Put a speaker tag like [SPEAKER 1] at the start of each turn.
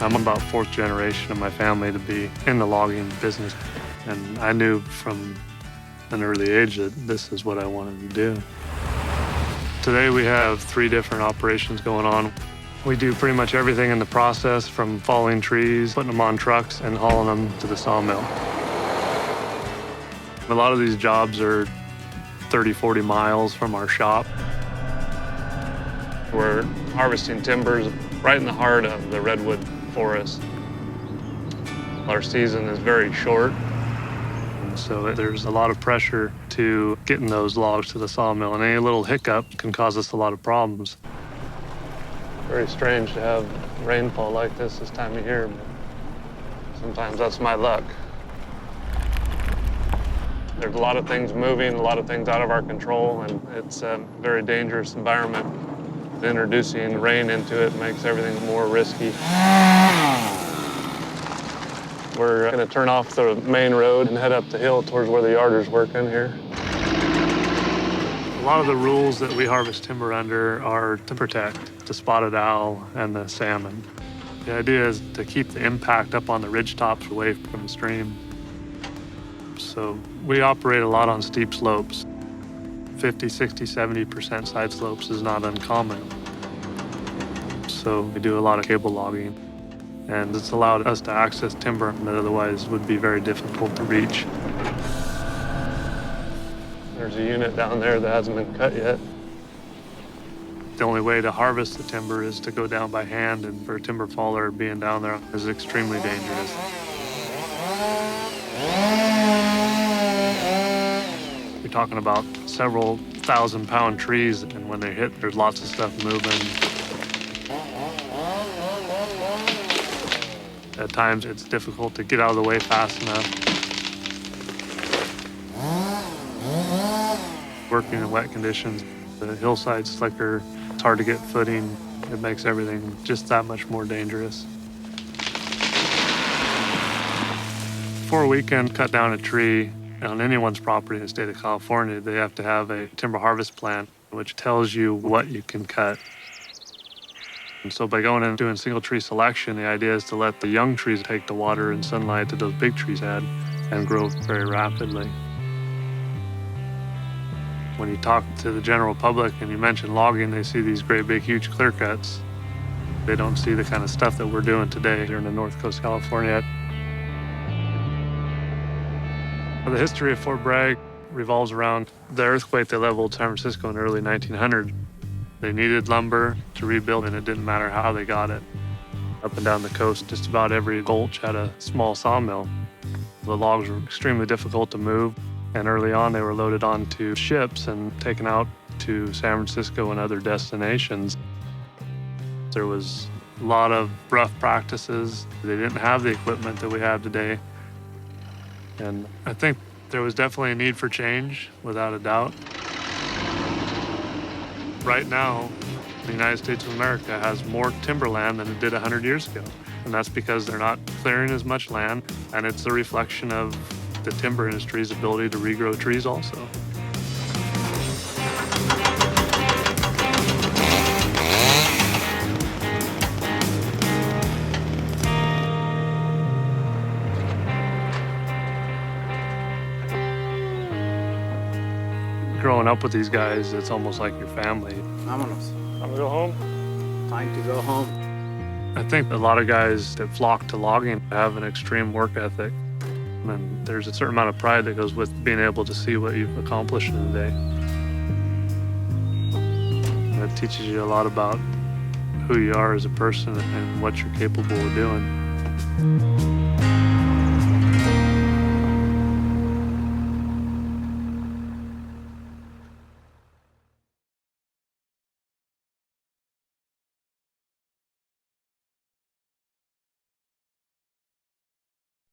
[SPEAKER 1] I'm about fourth generation of my family to be in the logging business. And I knew from an early age that this is what I wanted to do. Today we have 3 different operations going on. We do pretty much everything in the process, from falling trees, putting them on trucks, and hauling them to the sawmill. A lot of these jobs are 30, 40 miles from our shop. We're harvesting timbers right in the heart of the redwood forest. Our season is very short, and so there's a lot of pressure to getting those logs to the sawmill, and any little hiccup can cause us a lot of problems. Very strange to have rainfall like this time of year, but sometimes that's my luck. There's a lot of things moving, a lot of things out of our control, and it's a very dangerous environment. Introducing rain into it makes everything more risky. We're going to turn off the main road and head up the hill towards where the yarder's working here. A lot of the rules that we harvest timber under are to protect the spotted owl and the salmon. The idea is to keep the impact up on the ridge tops away from the stream. So we operate a lot on steep slopes. 50, 60, 70% side slopes is not uncommon. So we do a lot of cable logging, and it's allowed us to access timber that otherwise would be very difficult to reach. There's a unit down there that hasn't been cut yet. The only way to harvest the timber is to go down by hand, and for a timber faller being down there is extremely dangerous. You're talking about several 1,000-pound trees, and when they hit, there's lots of stuff moving. At times, it's difficult to get out of the way fast enough. Working in wet conditions, the hillside's slicker, it's hard to get footing. It makes everything just that much more dangerous. Before we can cut down a tree on anyone's property in the state of California, they have to have a timber harvest plan, which tells you what you can cut. And so by going in and doing single tree selection, the idea is to let the young trees take the water and sunlight that those big trees had and grow very rapidly. When you talk to the general public and you mention logging, they see these great big huge clear cuts. They don't see the kind of stuff that we're doing today here in the North Coast, California. The history of Fort Bragg revolves around the earthquake that leveled San Francisco in the early 1900s. They needed lumber to rebuild, and it didn't matter how they got it. Up and down the coast, just about every gulch had a small sawmill. The logs were extremely difficult to move, and early on they were loaded onto ships and taken out to San Francisco and other destinations. There was a lot of rough practices. They didn't have the equipment that we have today. And I think there was definitely a need for change, without a doubt. Right now, the United States of America has more timberland than it did 100 years ago. And that's because they're not clearing as much land, and it's a reflection of the timber industry's ability to regrow trees also. Growing up with these guys, it's almost like your family.
[SPEAKER 2] Vámonos.
[SPEAKER 1] Time to go home?
[SPEAKER 2] Time to go home.
[SPEAKER 1] I think a lot of guys that flock to logging have an extreme work ethic. And there's a certain amount of pride that goes with being able to see what you've accomplished in a day. And it teaches you a lot about who you are as a person and what you're capable of doing.